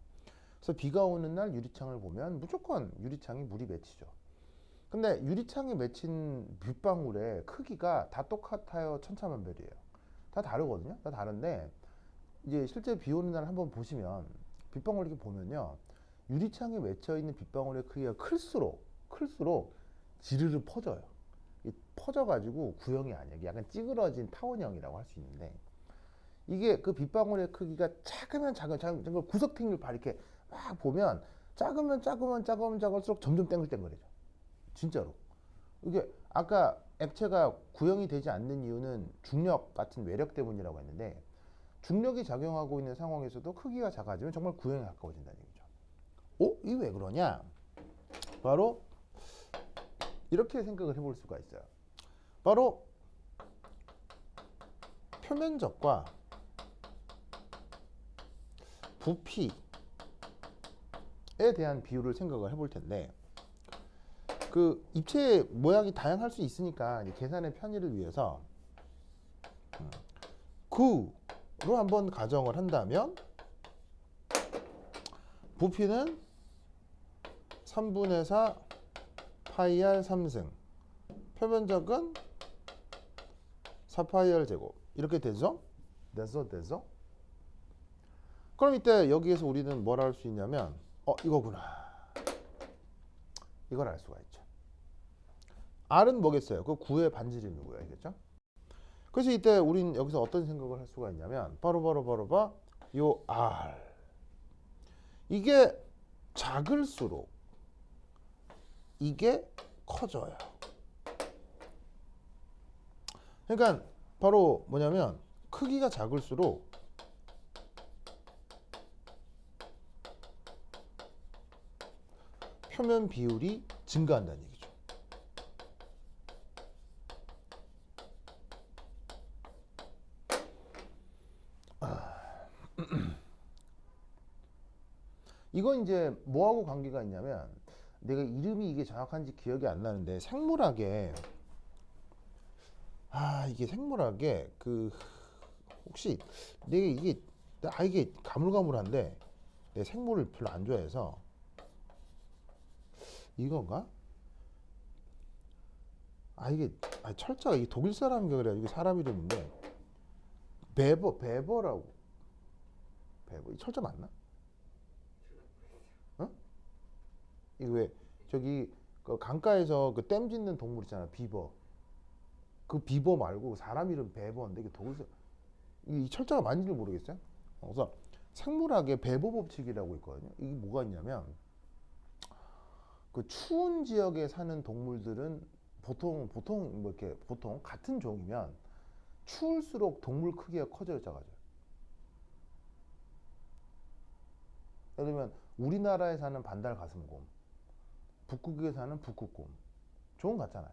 그래서 비가 오는 날 유리창을 보면 무조건 유리창에 물이 맺히죠. 근데 유리창에 맺힌 빗방울의 크기가 다 똑같아요, 천차만별이에요. 다 다르거든요. 다 다른데 이제 실제 비 오는 날 한번 보시면 빗방울 이렇게 보면요, 유리창에 맺혀 있는 빗방울의 크기가 클수록 지르르 퍼져요. 퍼져가지고 구형이 아니에요. 약간 찌그러진 타원형이라고 할 수 있는데 이게 그 빗방울의 크기가 작은 걸 구석탱이를 봐 이렇게 막 보면 작을수록 점점 땡글땡글해져. 진짜로. 이게 아까 액체가 구형이 되지 않는 이유는 중력 같은 외력 때문이라고 했는데 중력이 작용하고 있는 상황에서도 크기가 작아지면 정말 구형에 가까워진다는 얘기죠. 이게 왜 그러냐? 바로 이렇게 생각을 해볼 수가 있어요. 바로 표면적과 부피에 대한 비율을 생각을 해볼 텐데 그 입체 모양이 다양할 수 있으니까 계산의 편의를 위해서 구로 한번 가정을 한다면 부피는 3분의 4 파이 r 3승, 표면적은 4 파이 r 제곱 이렇게 되죠? 됐어? 그럼 이때 여기에서 우리는 뭘 할 수 있냐면 이거구나, 이걸 알 수가 있죠. R은 뭐겠어요? 그 9의 반지름이 누구야, 알겠죠? 그래서 이때 우린 여기서 어떤 생각을 할 수가 있냐면 바로 요 R 이게 작을수록 이게 커져요. 그러니까 바로 뭐냐면 크기가 작을수록 표면 비율이 증가한다는 얘기죠. 이건 이제 뭐하고 관계가 있냐면 내가 이름이 이게 정확한지 기억이 안 나는데 생물학에 이게 생물학에 그 혹시 내가 이게 가물가물한데 내 생물을 별로 안 좋아해서 이건가? 이게 철자가 이 독일 사람인가 그래. 이게 사람 이름인데 베버라고. 베버 이 철자 맞나? 어? 이거 왜 저기 그 강가에서 그 댐 짓는 동물 있잖아. 비버. 그 비버 말고 사람 이름 베버인데 이게 독일 이 철자가 맞는지 모르겠어요. 그래서 생물학에 베버 법칙이라고 있거든요. 이게 뭐가 있냐면 그 추운 지역에 사는 동물들은 보통 뭐 이렇게 보통 같은 종이면 추울수록 동물 크기가 커져요, 작아져요. 예를 들면 우리나라에 사는 반달 가슴곰, 북극에 사는 북극곰, 종은 같잖아요.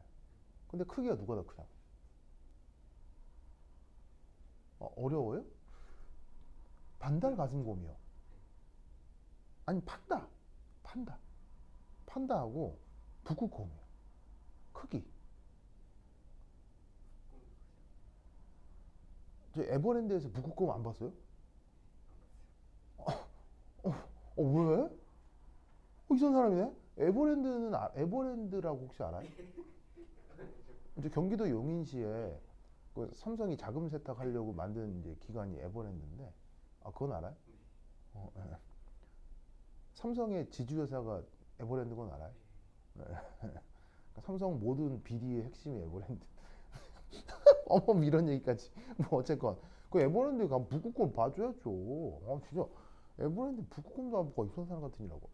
근데 크기가 누가 더 크냐고. 어려워요? 반달 가슴곰이요. 아니 판다하고 북극곰이요. 크기. 저 에버랜드에서 북극곰 안 봤어요? 왜? 이상한 사람이네. 에버랜드라고 혹시 알아요? 이제 경기도 용인시에 그 삼성이 자금 세탁하려고 만든 이제 기관이 에버랜드인데, 그건 알아요? 예. 삼성의 지주회사가 에버랜드 건 알아요? 네. 그러니까 삼성 모든 비리의 핵심이 에버랜드. 이런 얘기까지. 뭐 어쨌건 그 에버랜드에 가면 북극곰 봐줘야죠. 진짜 에버랜드 북극곰도 안 보고 이상한 사람 같은 이라고.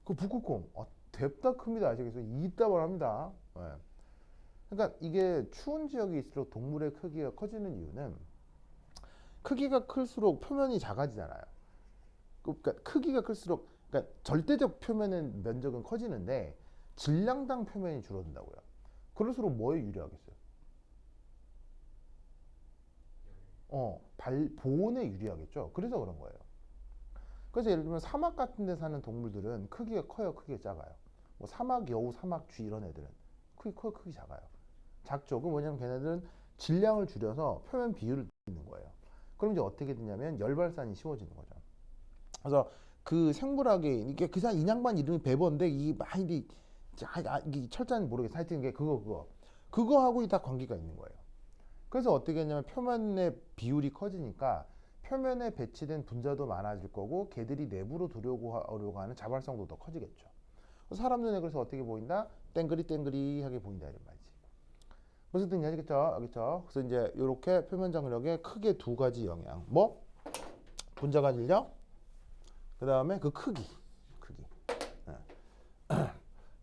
그 북극곰 뎁다 큽니다. 아시겠어요? 이따발 합니다. 네. 그러니까 이게 추운 지역이 있을수록 동물의 크기가 커지는 이유는 크기가 클수록 표면이 작아지잖아요. 그러니까 크기가 클수록 그러니까 절대적 표면의 면적은 커지는데 질량당 표면이 줄어든다고요. 그럴수록 뭐에 유리하겠어요? 보온에 유리하겠죠. 그래서 그런 거예요. 그래서 예를 들면 사막 같은 데 사는 동물들은 크기가 커요, 크기가 작아요. 뭐 사막 여우, 사막 쥐 이런 애들은 크기 커요, 크기 작아요. 작죠. 그 뭐냐면 걔네들은 질량을 줄여서 표면 비율을 있는 거예요. 그럼 이제 어떻게 되냐면 열발산이 쉬워지는 거죠. 그래서 그 생물학에 이게 그 사람 인양반 이름이 베버인데 이 많이 이 철자는 모르겠어. 하여튼 이게 그거하고 다 관계가 있는 거예요. 그래서 어떻게 했냐면 표면의 비율이 커지니까 표면에 배치된 분자도 많아질 거고 걔들이 내부로 들어오려고 하는 자발성도 더 커지겠죠. 사람 눈에 그래서 어떻게 보인다? 땡그리땡그리하게 보인다 이런 말이지. 무슨 뜻인지 알겠죠? 알겠죠? 그래서 이제 이렇게 표면 장력의 크게 두 가지 영향. 뭐? 분자간 인력, 그 다음에 그 크기.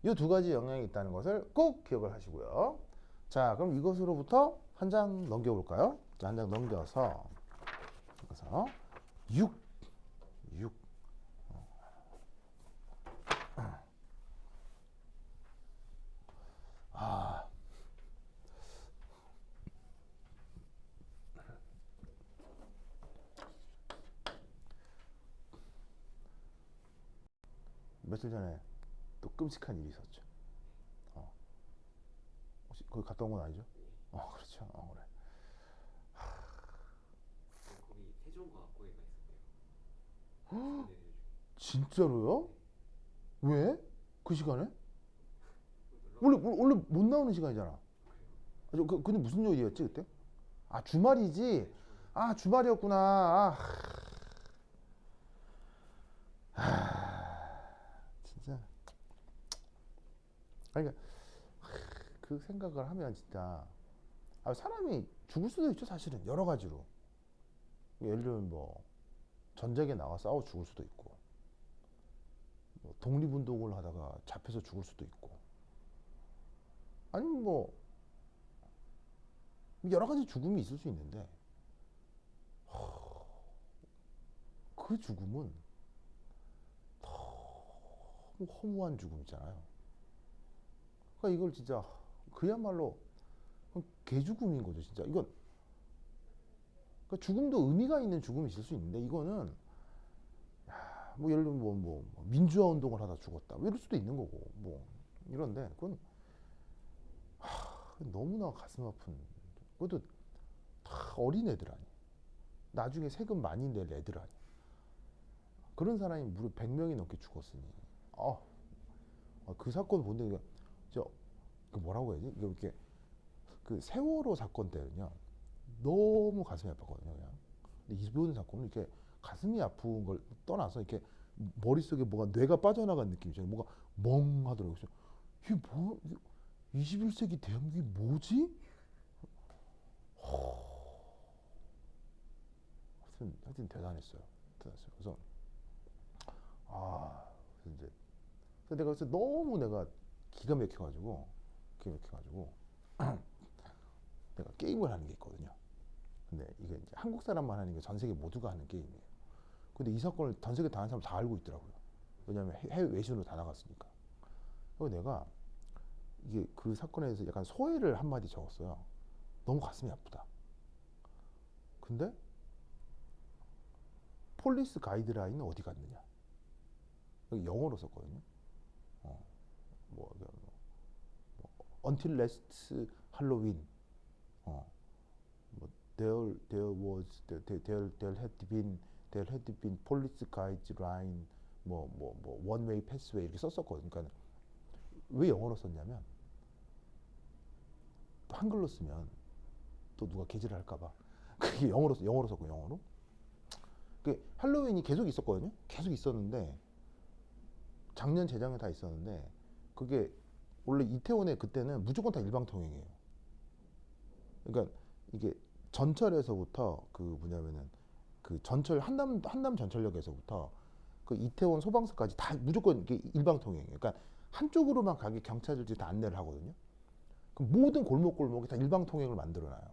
이 두 가지 영향이 있다는 것을 꼭 기억을 하시고요. 자, 그럼 이것으로부터 한 장 넘겨볼까요? 자, 한 장 넘겨서 그래서 6 며칠 전에 또 끔찍한 일이 있었죠. 혹시 거기 갔다 온 건 아니죠? 그렇죠. 그래. 거기 세종과학고에가 있었대요. 진짜로요? 왜? 그 시간에? 놀러 원래 못 나오는 시간이잖아. 근데 무슨 요일이었지 그때? 주말이지. 주말이었구나. 진짜. 그러니까 그 생각을 하면 진짜 사람이 죽을 수도 있죠 사실은 여러 가지로. 예를 들면 뭐 전쟁에 나가 싸워 죽을 수도 있고, 뭐 독립운동을 하다가 잡혀서 죽을 수도 있고, 아니면 뭐 여러 가지 죽음이 있을 수 있는데 그 죽음은 너무 허무한 죽음이잖아요. 그러니까 이걸 진짜 그야말로 개죽음인 거죠 진짜. 이건 그러니까 죽음도 의미가 있는 죽음이 있을 수 있는데 이거는 뭐 예를 들면 뭐 민주화 운동을 하다 죽었다. 뭐 이럴 수도 있는 거고 뭐 이런데 그건 너무나 가슴 아픈. 그것도 다 어린 애들 아니야. 나중에 세금 많이 낼 애들 아니야. 그런 사람이 무려 100명이 넘게 죽었으니. 그 사건 본데 그 뭐라고 해야지? 이게 그 세월호 사건 때는요. 너무 가슴이 아팠거든요. 그냥. 근데 이번 사건은 이렇게 가슴이 아픈 걸 떠나서 이렇게 머릿속에 뭐가 뇌가 빠져나간 느낌이죠. 뭐가 멍하더라고요. 그래서 이게 뭐 21세기 대한민국이 뭐지? 하여튼 대단했어요. 그래서 그래서 이제 내가 그래서 너무 내가 기가 막혀가지고 내가 게임을 하는 게 있거든요. 근데 이게 이제 한국 사람만 하는 게 전 세계 모두가 하는 게임이에요. 근데 이 사건을 전 세계 다른 사람 다 알고 있더라고요. 왜냐하면 해외 외신으로 다 나갔으니까. 그래서 내가 이게 그 사건에 대해서 약간 소회를 한마디 적었어요. 너무 가슴이 아프다. 근데 폴리스 가이드라인은 어디 갔느냐? 여기 영어로 썼거든요. 뭐 until last Halloween, 뭐 there had been police guideline, 뭐 one way passway 이렇게 썼었거든요. 그러니까 왜 영어로 썼냐면 또 한글로 쓰면 또 누가 게재를 할까봐 그게 영어로 썼고 영어로. 그 할로윈이 계속 있었거든요. 계속 있었는데 작년 재작년 다 있었는데 그게 원래 이태원에 그때는 무조건 다 일방통행이에요. 그러니까 이게 전철에서부터 그 뭐냐면은 그 전철 한남 전철역에서부터 그 이태원 소방서까지 다 무조건 이게 일방통행이에요. 그러니까 한쪽으로만 가게 경찰들이 다 안내를 하거든요. 그럼 모든 골목골목이 다 일방통행을 만들어놔요.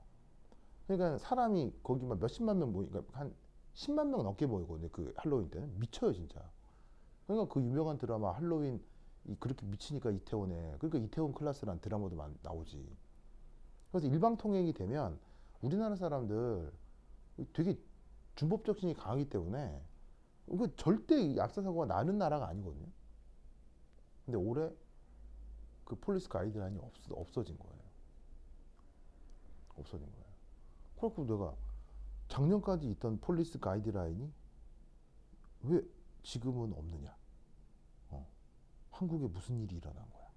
그러니까 사람이 거기만 몇십만 명 모이니까 한 10만 명 넘게 모이거든요. 그 할로윈 때는 미쳐요 진짜. 그러니까 그 유명한 드라마 할로윈 그렇게 미치니까 이태원에 그러니까 이태원 클라스라는 드라마도 나오지. 그래서 일방통행이 되면 우리나라 사람들 되게 준법적신이 강하기 때문에 이거 절대 압사 사고가 나는 나라가 아니거든요. 근데 올해 그 폴리스 가이드라인이 없어진 거예요. 없어진 거예요. 그래서 내가 작년까지 있던 폴리스 가이드라인이 왜 지금은 없느냐? 한국에 무슨 일이 일어난 거야?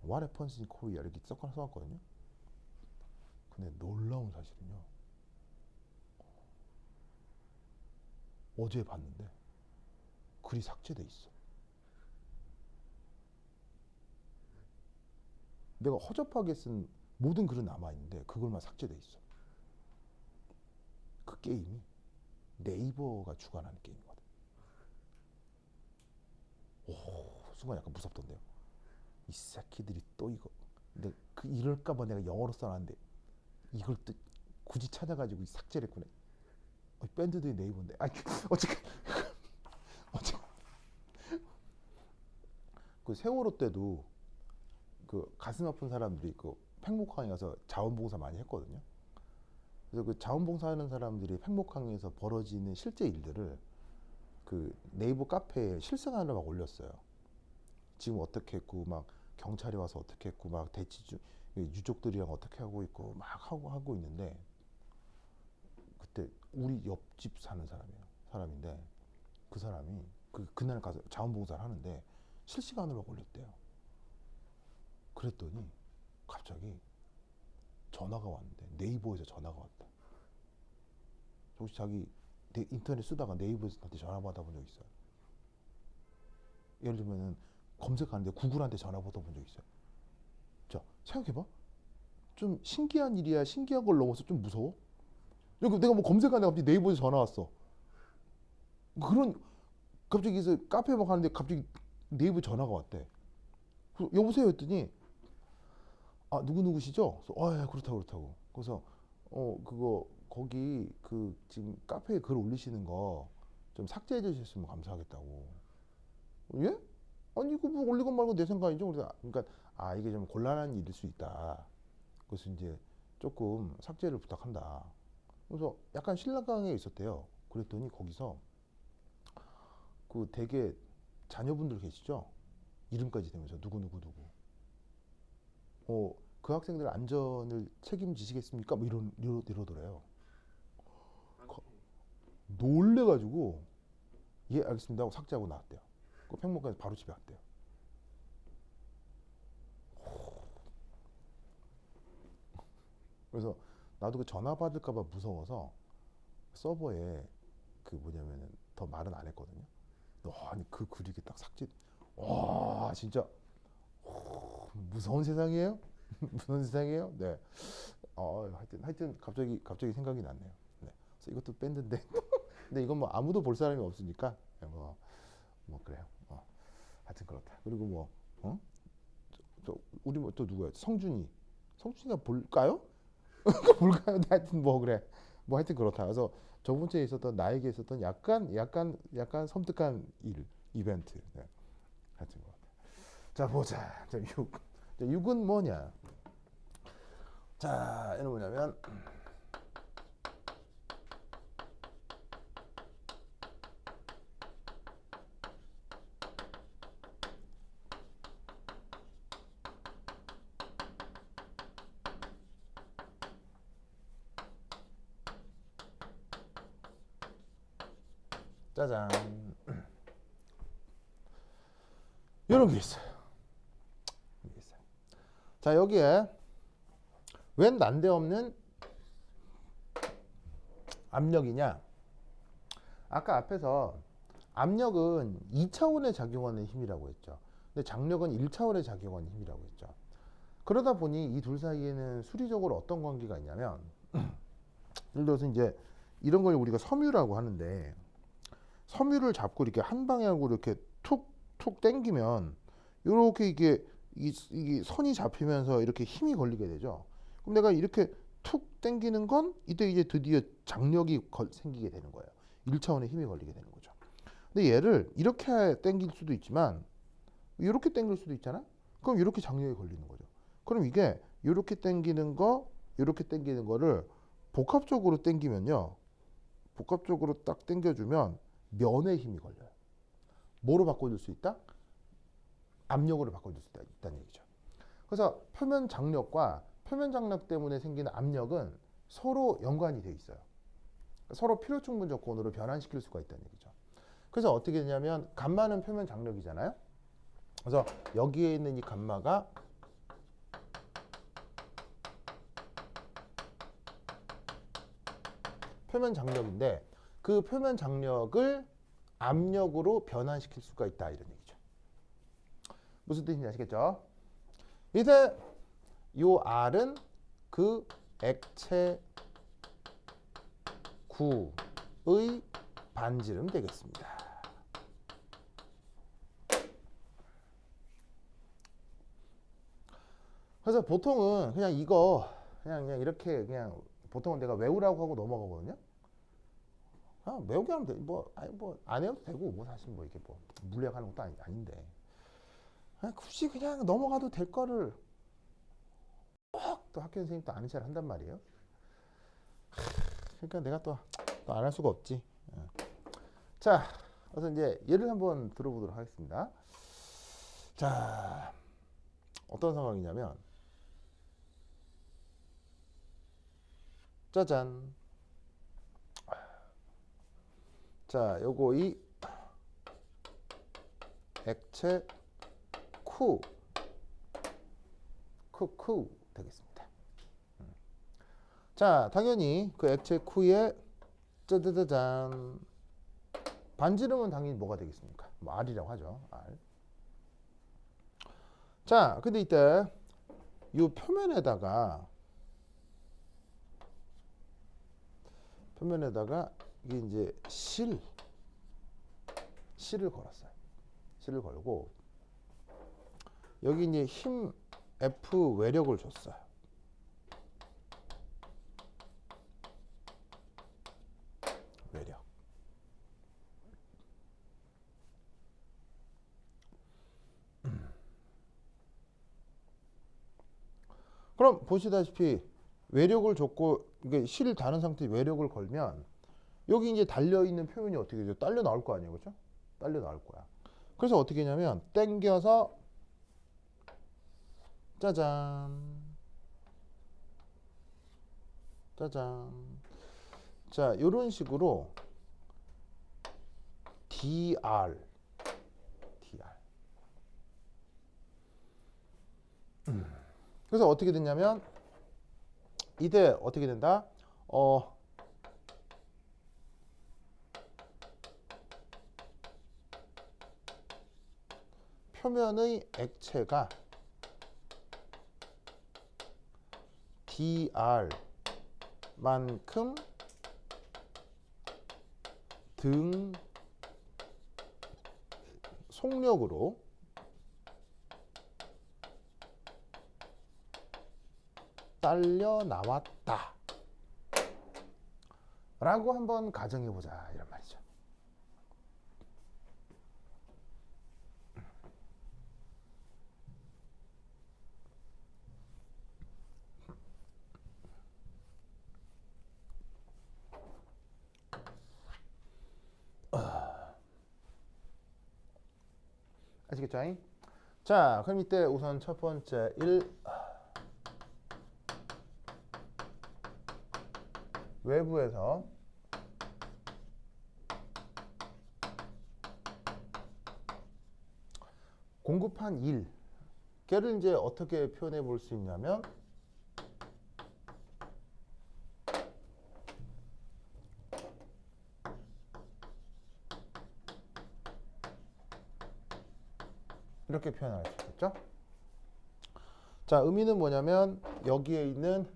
What happens in Korea 이렇게 써놨거든요. 근데 놀라운 사실은요. 어제 봤는데 글이 삭제돼 있어. 내가 허접하게 쓴 모든 글은 남아있는데 그걸만 삭제돼 있어. 그 게임이 네이버가 주관하는 게임이거든. 순간 약간 무섭던데요. 이 새끼들이 또 이거 근데 그 이럴까봐 내가 영어로 써놨는데 이걸 또 굳이 찾아가지고 삭제를 했구나. 밴드들이 네이버인데 어쨌든 그 세월호 때도 그 가슴 아픈 사람들이 그 팽목항에 가서 자원봉사 많이 했거든요. 그래서 그 자원봉사하는 사람들이 팽목항에서 벌어지는 실제 일들을 그 네이버 카페에 실생활을 막 올렸어요. 지금 어떻게 했고 막 경찰이 와서 어떻게 했고 막 대치 유족들이랑 어떻게 하고 있고 막 하고 있는데 그때 우리 옆집 사는 사람인데 그 사람이 그날 가서 자원봉사를 하는데 실시간으로 올렸대요. 그랬더니 갑자기 전화가 왔는데 네이버에서 전화가 왔다. 혹시 자기 인터넷 쓰다가 네이버에서 나한테 전화 받아본 적 있어요? 예를 들면은 검색하는데 구글한테 전화 받아본 적 있어요? 자 생각해봐. 좀 신기한 일이야. 신기한 걸 넘어서 좀 무서워? 여기 내가 뭐 검색하는데 갑자기 네이버에서 전화 왔어. 그런 갑자기 그래서 카페 막 하는데 갑자기 네이버 전화가 왔대. 여보세요 했더니 누구시죠? 그래서 예, 그렇다고. 그래서 그거 거기 그 지금 카페에 글 올리시는 거 좀 삭제해 주셨으면 감사하겠다고. 예? 아니 이거 뭐 올리건 말고 내 생각이죠. 그래서 그러니까 이게 좀 곤란한 일일 수 있다. 그래서 이제 조금 삭제를 부탁한다. 그래서 약간 신랑강에 있었대요. 그랬더니 거기서 그 되게 자녀분들 계시죠? 이름까지 대면서 누구. 그 학생들 안전을 책임지시겠습니까? 뭐 이러더래요. 거- 놀래가지고 예 알겠습니다 하고 삭제하고 나왔대요. 그 팽목까지 바로 집에 갔대요. 그래서 나도 그 전화 받을까봐 무서워서 서버에 그 뭐냐면은 더 말은 안 했거든요. 아니 그 글이 딱 삭제. 와 진짜 무서운 세상이에요. 무서운 세상이에요. 네. 하여튼 갑자기 생각이 났네요. 네. 그래서 이것도 밴드인데 근데 이건 뭐 아무도 볼 사람이 없으니까 뭐 그래요. 하여튼 그렇다. 그리고 뭐 우리 뭐 또 누구야? 성준이가 볼까요? 볼까요? 하여튼 뭐 그래. 뭐 하여튼 그렇다. 그래서 저번 주에 있었던 나에게 있었던 약간 섬뜩한 이벤트. 네. 하여튼 그렇다. 자 보자. 자 6. 자 6은 뭐냐? 자 얘는 뭐냐면 짜잔 이런 게 있어요. 자 여기에 웬 난데없는 압력이냐? 아까 앞에서 압력은 2차원에 작용하는 힘이라고 했죠. 근데 장력은 1차원에 작용하는 힘이라고 했죠. 그러다 보니 이 둘 사이에는 수리적으로 어떤 관계가 있냐면 예를 들어서 이제 이런 걸 우리가 섬유라고 하는데 섬유를 잡고 이렇게 한 방향으로 이렇게 툭툭 당기면 이렇게 이게 선이 잡히면서 이렇게 힘이 걸리게 되죠. 그럼 내가 이렇게 툭 당기는 건 이때 이제 드디어 장력이 생기게 되는 거예요. 1차원의 힘이 걸리게 되는 거죠. 근데 얘를 이렇게 당길 수도 있지만 이렇게 당길 수도 있잖아. 그럼 이렇게 장력이 걸리는 거죠. 그럼 이게 이렇게 당기는 거, 이렇게 당기는 거를 복합적으로 당기면요. 복합적으로 딱 당겨주면 면의 힘이 걸려요. 뭐로 바꿔줄 수 있다? 압력으로 바꿔줄 수 있다는 얘기죠. 그래서 표면 장력과 표면 장력 때문에 생기는 압력은 서로 연관이 돼 있어요. 서로 필요 충분 조건으로 변환시킬 수가 있다는 얘기죠. 그래서 어떻게 되냐면 감마는 표면 장력이잖아요. 그래서 여기에 있는 이 감마가 표면 장력인데 그 표면 장력을 압력으로 변환시킬 수가 있다 이런 얘기죠. 무슨 뜻인지 아시겠죠? 이제 요 R은 그 액체 구의 반지름 되겠습니다. 그래서 보통은 그냥 이거 그냥 이렇게 그냥 보통은 내가 외우라고 하고 넘어가거든요. 외우게 하면 돼. 안 해도 되고 뭐 사실 뭐 이게 뭐 물리학하는 것도 아닌데 굳이 그냥 넘어가도 될 거를 꼭 또 학교 선생님 또 아는 체를 한단 말이에요. 그러니까 내가 또 안 할 수가 없지. 자, 그래서 이제 예를 한번 들어보도록 하겠습니다. 자, 어떤 상황이냐면 짜잔. 자, 요거 이 액체 쿠 되겠습니다. 자, 당연히 그 액체 쿠의 짜자자잔 반지름은 당연히 뭐가 되겠습니까? 뭐 R이라고 하죠. R. 자, 근데 이때 이 표면에다가 이게 이제 실을 걸었어요. 실을 걸고 여기 이제 힘 F 외력을 줬어요. 외력. 그럼 보시다시피 외력을 줬고 이게 실을 다는 상태에 외력을 걸면 여기 이제 달려 있는 표면이 어떻게 되죠? 딸려 나올 거 아니에요, 그렇죠? 딸려 나올 거야. 그래서 어떻게 했냐면 땡겨서 짜잔 짜잔. 자, 이런 식으로 DR 그래서 어떻게 됐냐면 이때 어떻게 된다? 표면의 액체가 DR만큼 등 속력으로 딸려 나왔다 라고 한번 가정해 보자 이런 말이죠. 아시겠죠? 자, 그럼 이때 우선 첫 번째 1 외부에서 공급한 1 걔를 이제 어떻게 표현해 볼 수 있냐면 이렇게 표현할 수 있겠죠? 자, 의미는 뭐냐면 여기에 있는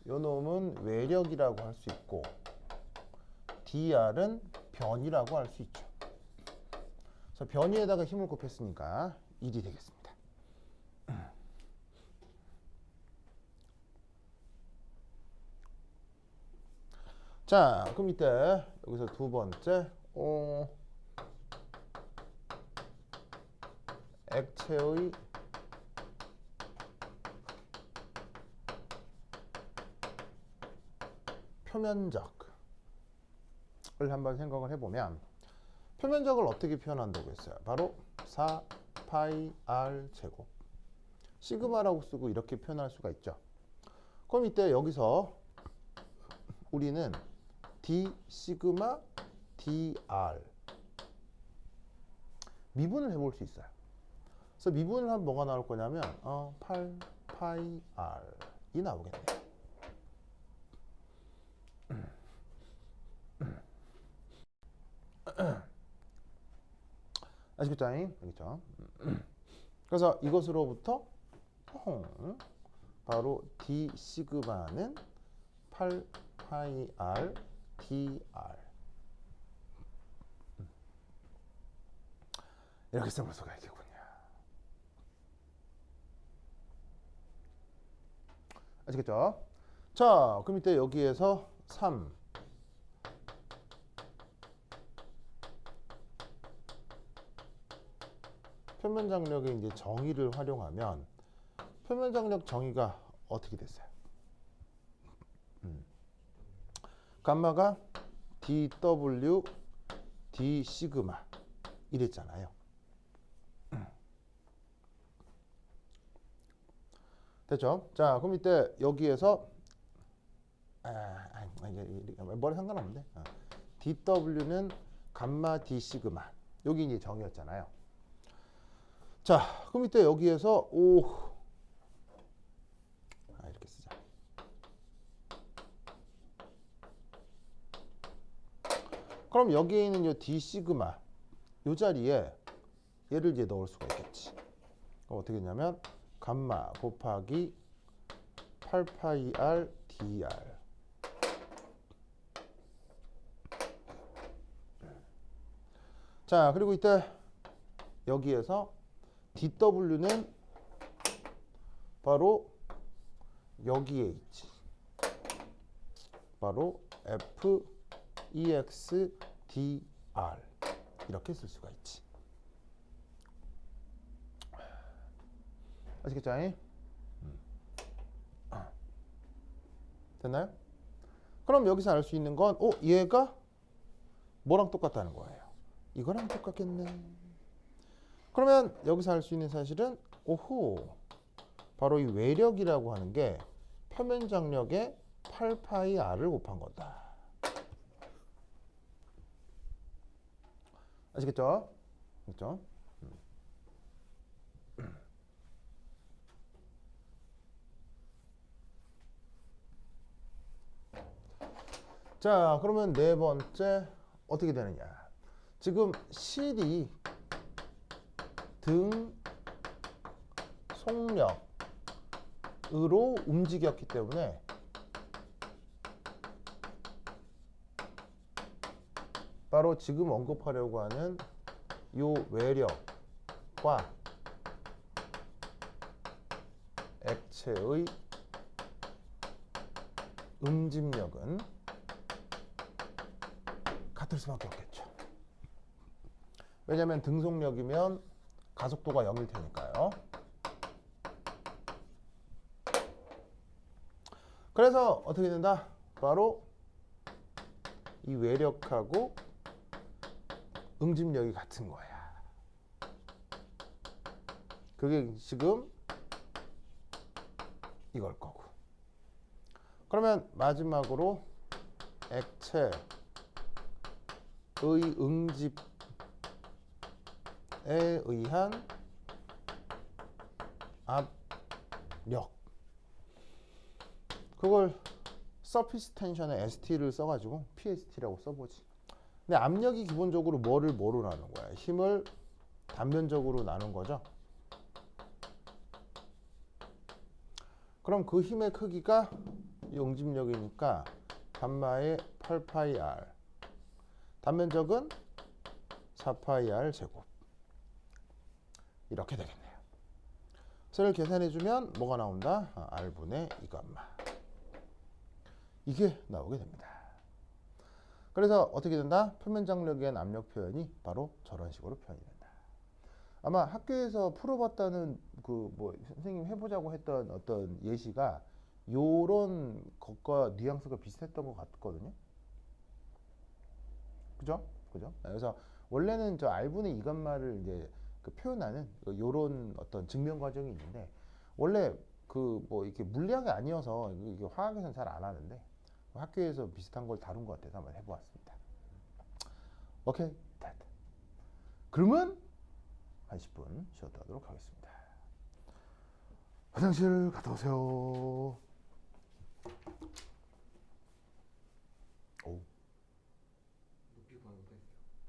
요 놈은 외력이라고 할 수 있고 DR은 변이라고 할 수 있죠. 그래서 변이에다가 힘을 곱했으니까 1이 되겠습니다. 자, 그럼 이때 여기서 두 번째 액체의 표면적을 한번 생각을 해보면 표면적을 어떻게 표현한다고 했어요? 바로 4파이 r 제곱 시그마라고 쓰고 이렇게 표현할 수가 있죠. 그럼 이때 여기서 우리는 d 시그마 dr 미분을 해볼 수 있어요. 그래서 미분을 하면 뭐가 나올 거냐면 8파이 r이 나오겠네요. 아시겠죠? 알겠죠? 그래서 이것으로부터 바로 d 시그마는 8파이 r dr 이렇게 써볼 수가 있겠군요. 아시겠죠? 자, 그럼 이때 여기에서 3 표면 장력의 이제 정의를 활용하면 표면 장력 정의가 어떻게 됐어요? 감마가 dw d 시그마 이랬잖아요. 됐죠? 자, 그럼 이때 여기에서 머리 상관없는데 dw는 감마 d 시그마 여기 이제 정의였잖아요. 자, 그럼 이때 여기에서 이렇게 쓰자. 그럼 여기에 있는 요 d 시그마 요 자리에 얘를 이제 넣을 수가 있겠지. 그럼 어떻게 했냐면 감마 곱하기 8파이 r dr 자, 그리고 이때 여기에서 dw는 바로 여기에 있지. 바로 f(ex) dr 이렇게 쓸 수가 있지. 아시겠죠? 됐나요? 그럼 여기서 알 수 있는 건 얘가 뭐랑 똑같다는 거예요. 이거랑 똑같겠네. 그러면 여기서 알 수 있는 사실은 오호, 바로 이 외력이라고 하는 게 표면 장력의 8파이 r을 곱한 거다. 아시겠죠? 그렇죠? 자, 그러면 네 번째 어떻게 되느냐? 지금 실이 등 속력으로 움직였기 때문에 바로 지금 언급하려고 하는 요 외력과 액체의 응집력은 같을 수밖에 없겠죠. 왜냐하면 등속력이면 가속도가 0일 테니까요. 그래서 어떻게 된다? 바로 이 외력하고 응집력이 같은 거야. 그게 지금 이걸 거고. 그러면 마지막으로 액체의 응집에 의한 압력, 그걸 서피스 텐션에 ST를 써가지고 PST라고 써보지. 근데 압력이 기본적으로 뭐로 나눈 거야? 힘을 단면적으로 나눈 거죠. 그럼 그 힘의 크기가 응집력이니까 감마의 8파이 r, 단면적은 4파이 r 제곱, 이렇게 되겠네요. 그래서 계산해주면 뭐가 나온다? r분의 2감마, 이게 나오게 됩니다. 그래서 어떻게 된다? 표면 장력에 대한 압력 표현이 바로 저런 식으로 표현이 된다. 아마 학교에서 풀어봤다는 그 뭐 선생님 해보자고 했던 어떤 예시가 요런 것과 뉘앙스가 비슷했던 것 같거든요. 그죠? 그죠? 그래서 원래는 저 r분의 2감마를 이제 그 표현하는 요런 어떤 증명 과정이 있는데, 원래 그 뭐 이렇게 물리학이 아니어서 이게 화학에서는 잘 안 하는데 학교에서 비슷한 걸 다룬 것 같아서 한번 해보았습니다. 오케이, 됐다. 그러면 한 10분 쉬었다 하도록 하겠습니다. 화장실 갔다 오세요.